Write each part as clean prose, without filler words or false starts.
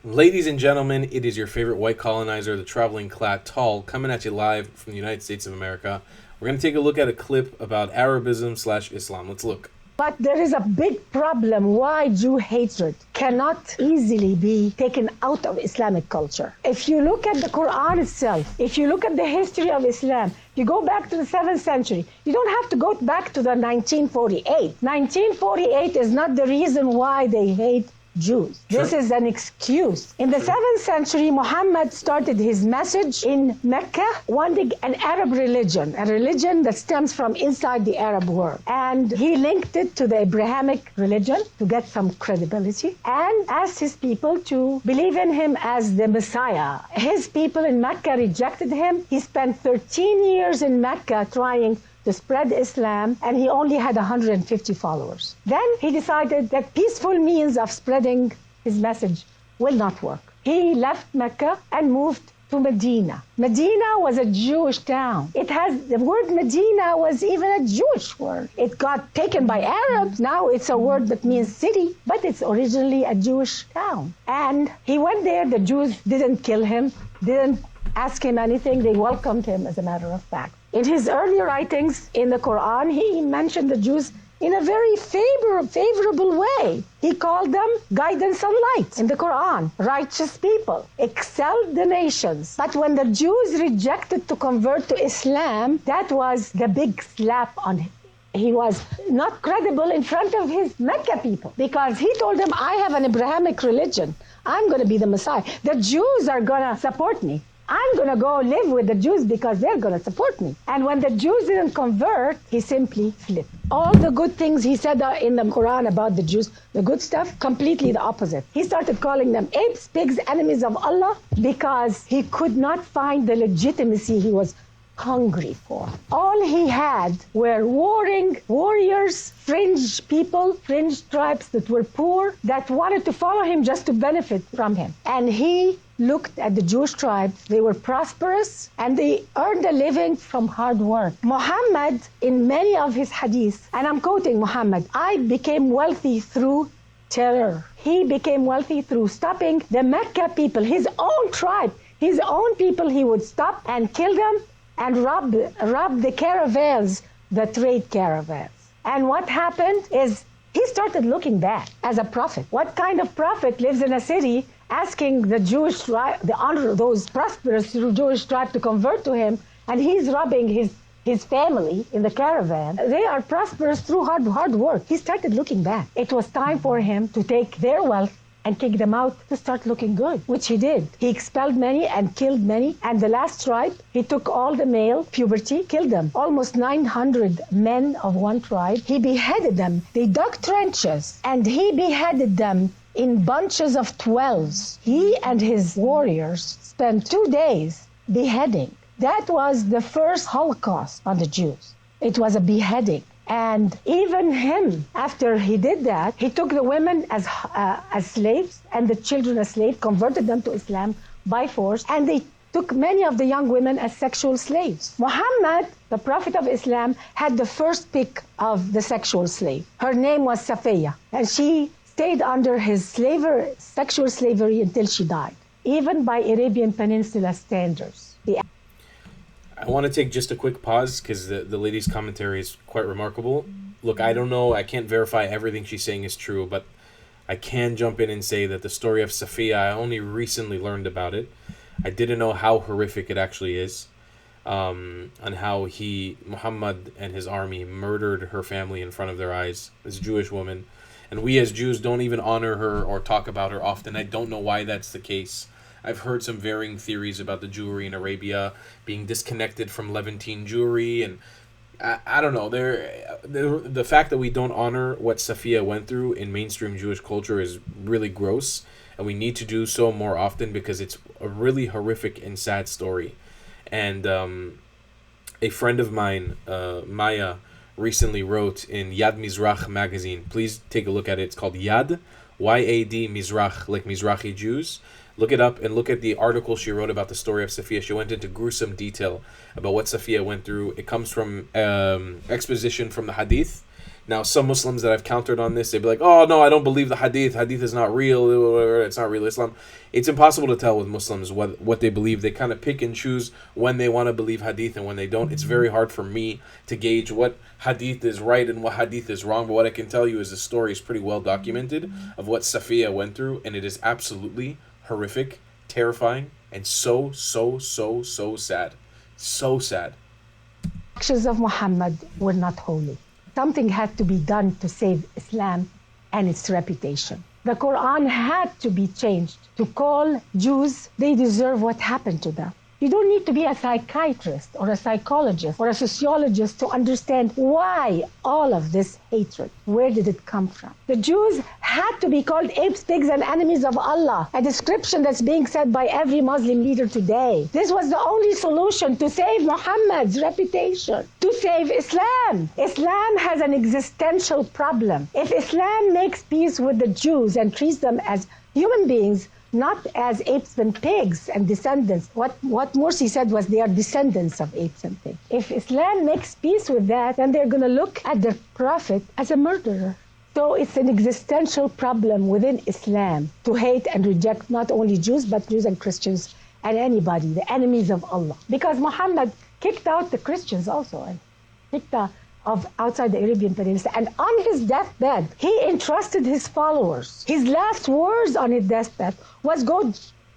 Ladies and gentlemen, it is your favorite white colonizer, the traveling clad tall, coming at you live from the United States of America. We're going to take a look at a clip about Arabism/Islam. Let's look. But there is a big problem why Jew hatred cannot easily be taken out of Islamic culture. If you look at the Quran itself, if you look at the history of Islam, you go back to the 7th century. You don't have to go back to the 1948. 1948 is not the reason why they hate Jews. Sure. This is an excuse. In the 7th century, Muhammad started his message in Mecca, wanting an Arab religion, a religion that stems from inside the Arab world. And he linked it to the Abrahamic religion to get some credibility and asked his people to believe in him as the Messiah. His people in Mecca rejected him. He spent 13 years in Mecca trying to spread Islam, and he only had 150 followers. Then he decided that peaceful means of spreading his message will not work. He left Mecca and moved to Medina. Medina was a Jewish town. The word Medina was even a Jewish word. It got taken by Arabs. Now it's a word that means city, but it's originally a Jewish town. And he went there. The Jews didn't kill him, didn't ask him anything. They welcomed him, as a matter of fact. In his early writings in the Quran, he mentioned the Jews in a very favorable way. He called them guidance and light in the Quran, righteous people, excelled the nations. But when the Jews rejected to convert to Islam, that was the big slap on him. He was not credible in front of his Mecca people because he told them, I have an Abrahamic religion. I'm going to be the Messiah. The Jews are going to support me. I'm going to go live with the Jews because they're going to support me. And when the Jews didn't convert, he simply flipped. All the good things he said in the Quran about the Jews, the good stuff, completely the opposite. He started calling them apes, pigs, enemies of Allah, because he could not find the legitimacy he was hungry for. All he had were warring warriors, fringe people, fringe tribes that were poor, that wanted to follow him just to benefit from him. And he looked at the Jewish tribes. They were prosperous and they earned a living from hard work. Muhammad, in many of his hadiths, and I'm quoting Muhammad, I became wealthy through terror. He became wealthy through stopping the Mecca people, his own tribe, his own people. He would stop and kill them and rob the caravans, the trade caravans. And what happened is he started looking back as a prophet. What kind of prophet lives in a city asking the Jewish tribe, those prosperous Jewish tribe to convert to him, and he's robbing his family in the caravan? They are prosperous through hard work. He started looking back. It was time for him to take their wealth and kick them out to start looking good, which he did. He expelled many and killed many. And the last tribe, he took all the male puberty, killed them. Almost 900 men of one tribe. He beheaded them. They dug trenches and he beheaded them in bunches of 12s. He and his warriors spent 2 days beheading. That was the first Holocaust on the Jews. It was a beheading. And even him, after he did that, he took the women as slaves and the children as slaves, converted them to Islam by force, and they took many of the young women as sexual slaves. Muhammad, the Prophet of Islam, had the first pick of the sexual slave. Her name was Safia, and she stayed under his sexual slavery until she died, even by Arabian Peninsula standards. I want to take just a quick pause because the lady's commentary is quite remarkable. Look, I don't know, I can't verify everything she's saying is true, but I can jump in and say that the story of Safia, I only recently learned about it. I didn't know how horrific it actually is, and how Muhammad and his army murdered her family in front of their eyes, this Jewish woman. And we as Jews don't even honor her or talk about her often. I don't know why that's the case. I've heard some varying theories about the Jewry in Arabia being disconnected from Levantine Jewry, and I don't know. The fact that we don't honor what Safia went through in mainstream Jewish culture is really gross, and we need to do so more often because it's a really horrific and sad story. And a friend of mine, Maya, recently wrote in Yad Mizrach magazine. Please take a look at it. It's called Yad, Y-A-D, Mizrach, like Mizrahi Jews. Look it up and look at the article she wrote about the story of Safia. She went into gruesome detail about what Safia went through. It comes from exposition from the Hadith. Now, some Muslims that I've countered on this, they'd be like, oh, no, I don't believe the hadith. Hadith is not real. It's not real Islam. It's impossible to tell with Muslims what they believe. They kind of pick and choose when they want to believe hadith and when they don't. It's very hard for me to gauge what hadith is right and what hadith is wrong. But what I can tell you is the story is pretty well documented of what Safia went through. And it is absolutely horrific, terrifying, and so sad. So sad. Actions of Muhammad were not holy. Something had to be done to save Islam and its reputation. The Quran had to be changed to call Jews, they deserve what happened to them. You don't need to be a psychiatrist or a psychologist or a sociologist to understand why all of this hatred. Where did it come from? The Jews had to be called apes, pigs, and enemies of Allah, a description that's being said by every Muslim leader today. This was the only solution to save Muhammad's reputation, to save Islam. Islam has an existential problem. If Islam makes peace with the Jews and treats them as human beings, not as apes and pigs and descendants. What Morsi said was they are descendants of apes and pigs. If Islam makes peace with that, then they're going to look at their prophet as a murderer. So it's an existential problem within Islam to hate and reject not only Jews, but Jews and Christians and anybody, the enemies of Allah. Because Muhammad kicked out the Christians also, and kicked out of outside the Arabian Peninsula. And on his deathbed, he entrusted his followers. His last words on his deathbed was, go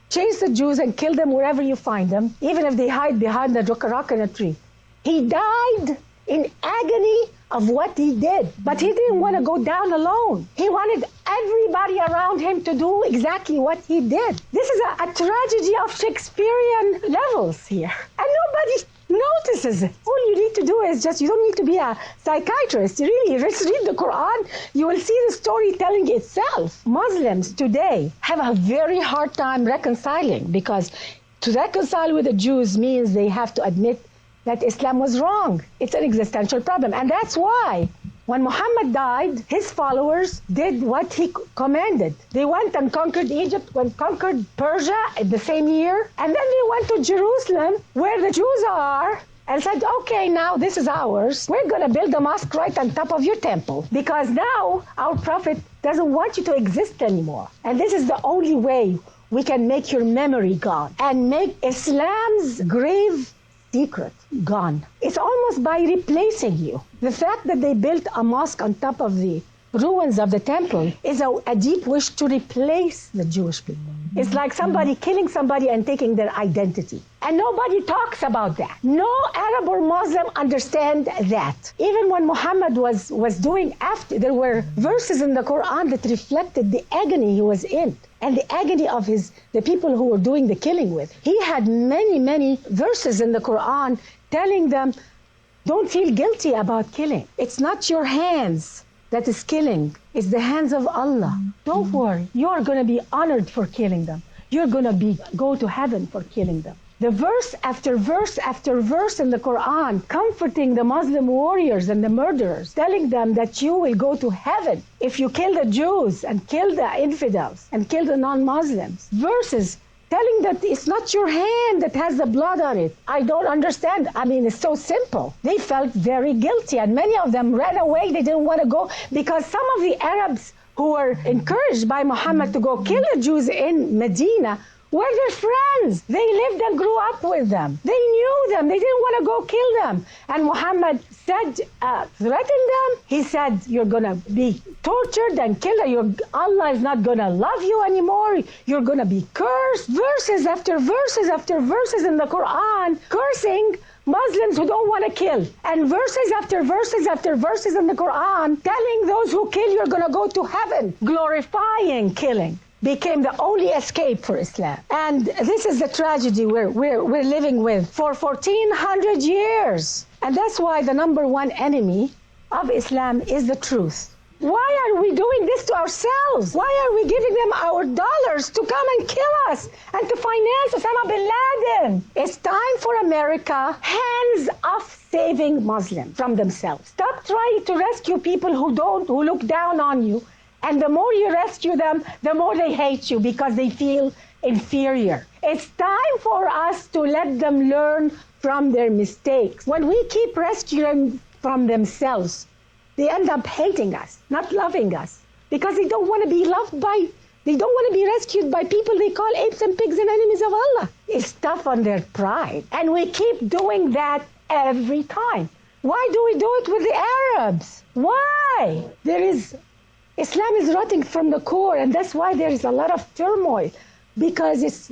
chase the Jews and kill them wherever you find them, even if they hide behind the rock in a tree. He died in agony of what he did, but he didn't want to go down alone. He wanted everybody around him to do exactly what he did. This is a tragedy of Shakespearean levels here. And nobody notices it. All you need to do is you don't need to be a psychiatrist. You really just read the Quran. You will see the story telling itself. Muslims today have a very hard time reconciling, because to reconcile with the Jews means they have to admit that Islam was wrong. It's an existential problem. And that's why when Muhammad died, his followers did what he commanded. They went and conquered Egypt, conquered Persia in the same year. And then they went to Jerusalem, where the Jews are, and said, okay, now this is ours. We're going to build a mosque right on top of your temple, because now our prophet doesn't want you to exist anymore. And this is the only way we can make your memory gone and make Islam's grave secret gone. It's almost by replacing you. The fact that they built a mosque on top of the ruins of the temple is a deep wish to replace the Jewish people. It's like somebody killing somebody and taking their identity. And nobody talks about that. No Arab or Muslim understand that. Even when Muhammad was doing after, there were verses in the Quran that reflected the agony he was in and the agony of the people who were doing the killing with. He had many verses in the Quran telling them, don't feel guilty about killing. It's not your hands that is killing. It's the hands of Allah. Don't worry. You're going to be honored for killing them. You're going to go to heaven for killing them. The verse after verse after verse in the Quran comforting the Muslim warriors and the murderers, telling them that you will go to heaven if you kill the Jews and kill the infidels and kill the non-Muslims. Verses telling that it's not your hand that has the blood on it. I don't understand. I mean, it's so simple. They felt very guilty, and many of them ran away. They didn't want to go because some of the Arabs who were encouraged by Muhammad to go kill the Jews in Medina were their friends. They lived and grew up with them. They knew them. They didn't want to go kill them. And Muhammad said, threatened them. He said, you're going to be tortured and killed. Allah is not going to love you anymore. You're going to be cursed. Verses after verses after verses in the Quran cursing Muslims who don't want to kill. And verses after verses after verses in the Quran telling those who kill you're going to go to heaven. Glorifying killing became the only escape for Islam. And this is the tragedy we're living with for 1400 years. And that's why the number one enemy of Islam is the truth. Why are we doing this to ourselves? Why are we giving them our dollars to come and kill us and to finance Osama bin Laden? It's time for America, hands off saving Muslims from themselves. Stop trying to rescue people who look down on you. And the more you rescue them, the more they hate you because they feel inferior. It's time for us to let them learn from their mistakes. When we keep rescuing from themselves, they end up hating us, not loving us, because they don't want to be loved by, they don't want to be rescued by people they call apes and pigs and enemies of Allah. It's tough on their pride. And we keep doing that every time. Why do we do it with the Arabs? Why? Islam is rotting from the core, and that's why there is a lot of turmoil, because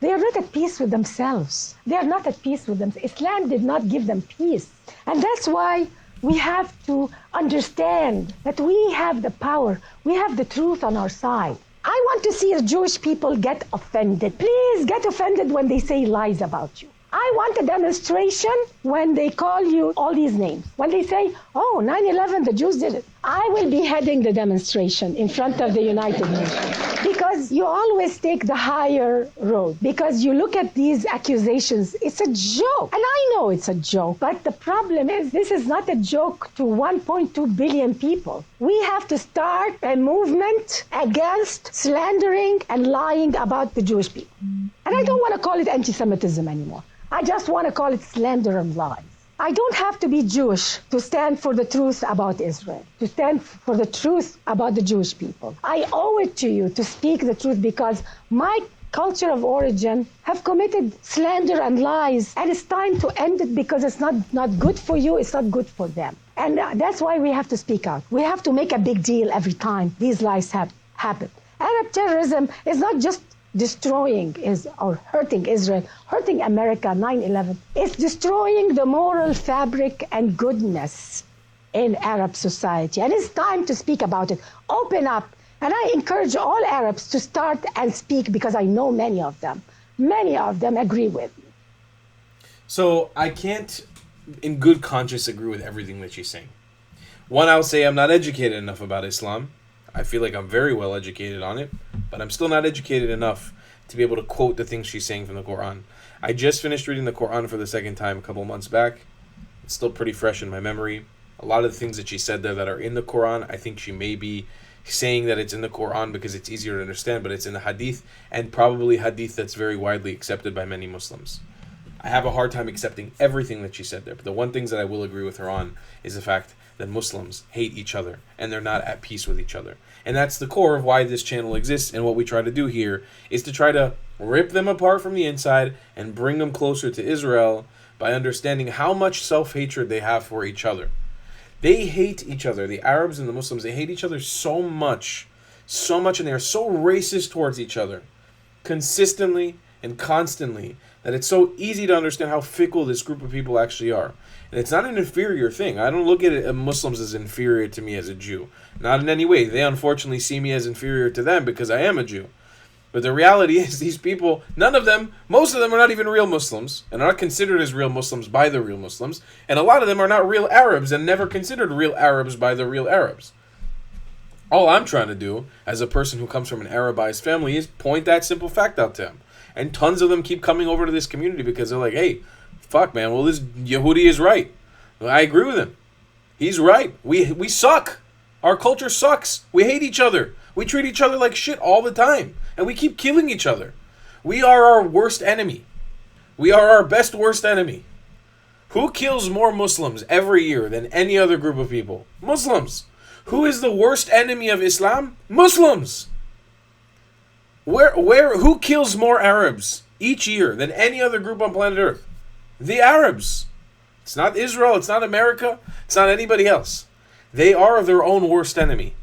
they are not at peace with themselves. They are not at peace with themselves. Islam did not give them peace. And that's why we have to understand that we have the power. We have the truth on our side. I want to see the Jewish people get offended. Please get offended when they say lies about you. I want a demonstration when they call you all these names. When they say, oh, 9/11, the Jews did it. I will be heading the demonstration in front of the United Nations. Because you always take the higher road. Because you look at these accusations, it's a joke. And I know it's a joke. But the problem is, this is not a joke to 1.2 billion people. We have to start a movement against slandering and lying about the Jewish people. And I don't want to call it anti-Semitism anymore. I just want to call it slander and lies. I don't have to be Jewish to stand for the truth about Israel, to stand for the truth about the Jewish people. I owe it to you to speak the truth, because my culture of origin have committed slander and lies, and it's time to end it, because it's not good for you, it's not good for them. And that's why we have to speak out. We have to make a big deal every time these lies happen. Arab terrorism is not just destroying or hurting Israel, hurting America, 9/11. It's destroying the moral fabric and goodness in Arab society. And it's time to speak about it. Open up. And I encourage all Arabs to start and speak, because I know many of them agree with me. So I can't, in good conscience, agree with everything that she's saying. One, I'll say I'm not educated enough about Islam. I feel like I'm very well educated on it, but I'm still not educated enough to be able to quote the things she's saying from the Quran. I just finished reading the Quran for the second time a couple months back. It's still pretty fresh in my memory. A lot of the things that she said there that are in the Quran, I think she may be saying that it's in the Quran because it's easier to understand, but it's in the Hadith, and probably Hadith that's very widely accepted by many Muslims. I have a hard time accepting everything that she said there, but the one things that I will agree with her on is the fact that Muslims hate each other and they're not at peace with each other. And that's the core of why this channel exists, and what we try to do here is to try to rip them apart from the inside and bring them closer to Israel by understanding how much self-hatred they have for each other. They hate each other. The Arabs and the Muslims, they hate each other so much, and they're so racist towards each other, consistently and constantly, that it's so easy to understand how fickle this group of people actually are. And it's not an inferior thing. I don't look at Muslims as inferior to me as a Jew. Not in any way. They unfortunately see me as inferior to them because I am a Jew. But the reality is, these people, most of them are not even real Muslims, and are not considered as real Muslims by the real Muslims. And a lot of them are not real Arabs and never considered real Arabs by the real Arabs. All I'm trying to do, as a person who comes from an Arabized family, is point that simple fact out to them. And tons of them keep coming over to this community because they're like, hey, fuck, man, well, this Yehudi is right. I agree with him. He's right. We suck. Our culture sucks. We hate each other. We treat each other like shit all the time. And we keep killing each other. We are our worst enemy. We are our best worst enemy. Who kills more Muslims every year than any other group of people? Muslims. Who is the worst enemy of Islam? Muslims. Who kills more Arabs each year than any other group on planet Earth? The Arabs. It's not Israel, it's not America, it's not anybody else. They are their own worst enemy.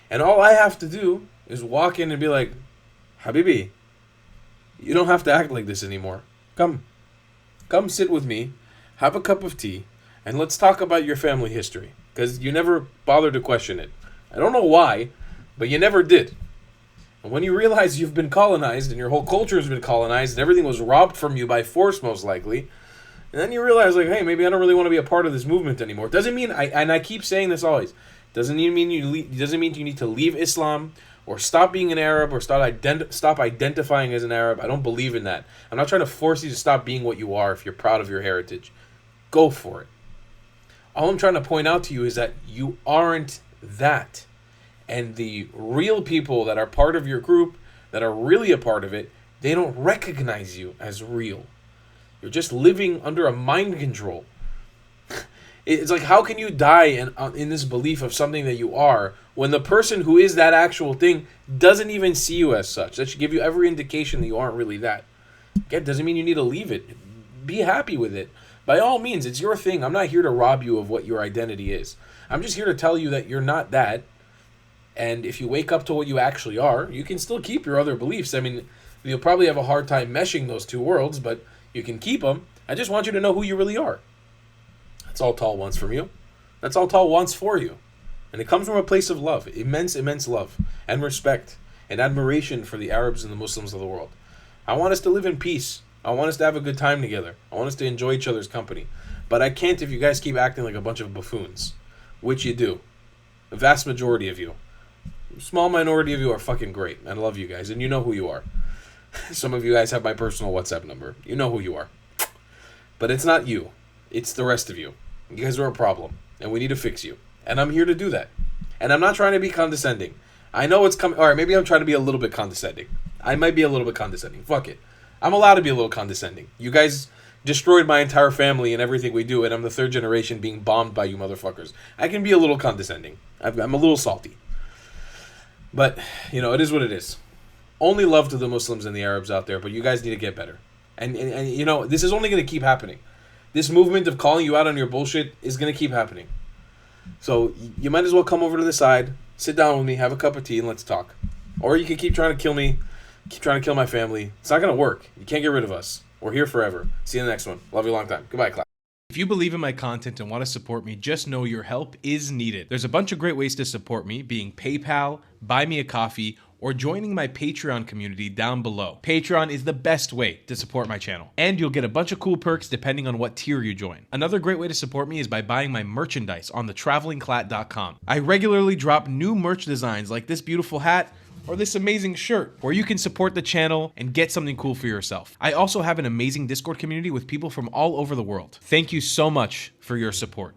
And all I have to do is walk in and be like, Habibi, you don't have to act like this anymore. Come sit with me, have a cup of tea, and let's talk about your family history. Because you never bothered to question it. I don't know why, but you never did. And when you realize you've been colonized and your whole culture has been colonized and everything was robbed from you by force most likely, and then you realize, like, hey, maybe I don't really want to be a part of this movement anymore. Doesn't mean, I keep saying this always, doesn't mean you need to leave Islam or stop being an Arab or stop identifying as an Arab. I don't believe in that. I'm not trying to force you to stop being what you are if you're proud of your heritage. Go for it. All I'm trying to point out to you is that you aren't that. And the real people that are part of your group, that are really a part of it, they don't recognize you as real. You're just living under a mind control. It's like, how can you die in this belief of something that you are when the person who is that actual thing doesn't even see you as such? That should give you every indication that you aren't really that. Again, doesn't mean you need to leave it. Be happy with it. By all means, it's your thing. I'm not here to rob you of what your identity is. I'm just here to tell you that you're not that. And if you wake up to what you actually are, you can still keep your other beliefs. I mean, you'll probably have a hard time meshing those two worlds, but you can keep them. I just want you to know who you really are. That's all Tal wants from you. That's all Tal wants for you. And it comes from a place of love. Immense, immense love. And respect. And admiration for the Arabs and the Muslims of the world. I want us to live in peace. I want us to have a good time together. I want us to enjoy each other's company. But I can't if you guys keep acting like a bunch of buffoons. Which you do. The vast majority of you. A small minority of you are fucking great. And I love you guys. And you know who you are. Some of you guys have my personal WhatsApp number. You know who you are. But it's not you. It's the rest of you. You guys are a problem. And we need to fix you. And I'm here to do that. And I'm not trying to be condescending. I know it's coming. Alright, maybe I'm trying to be a little bit condescending. I might be a little bit condescending. Fuck it. I'm allowed to be a little condescending. You guys destroyed my entire family and everything we do, and I'm the third generation being bombed by you motherfuckers. I can be a little condescending. I'm a little salty. But, you know, it is what it is. Only love to the Muslims and the Arabs out there, but you guys need to get better. And you know, this is only going to keep happening. This movement of calling you out on your bullshit is going to keep happening. So, you might as well come over to the side, sit down with me, have a cup of tea, and let's talk. Or you can keep trying to kill me, keep trying to kill my family. It's not going to work. You can't get rid of us. We're here forever. See you in the next one. Love you a long time. Goodbye, class. If you believe in my content and want to support me, just know your help is needed. There's a bunch of great ways to support me, being PayPal, Buy Me a Coffee, or joining my Patreon community down below. Patreon is the best way to support my channel, and you'll get a bunch of cool perks depending on what tier you join. Another great way to support me is by buying my merchandise on thetravelingclat.com. I regularly drop new merch designs like this beautiful hat, or this amazing shirt, where you can support the channel and get something cool for yourself. I also have an amazing Discord community with people from all over the world. Thank you so much for your support.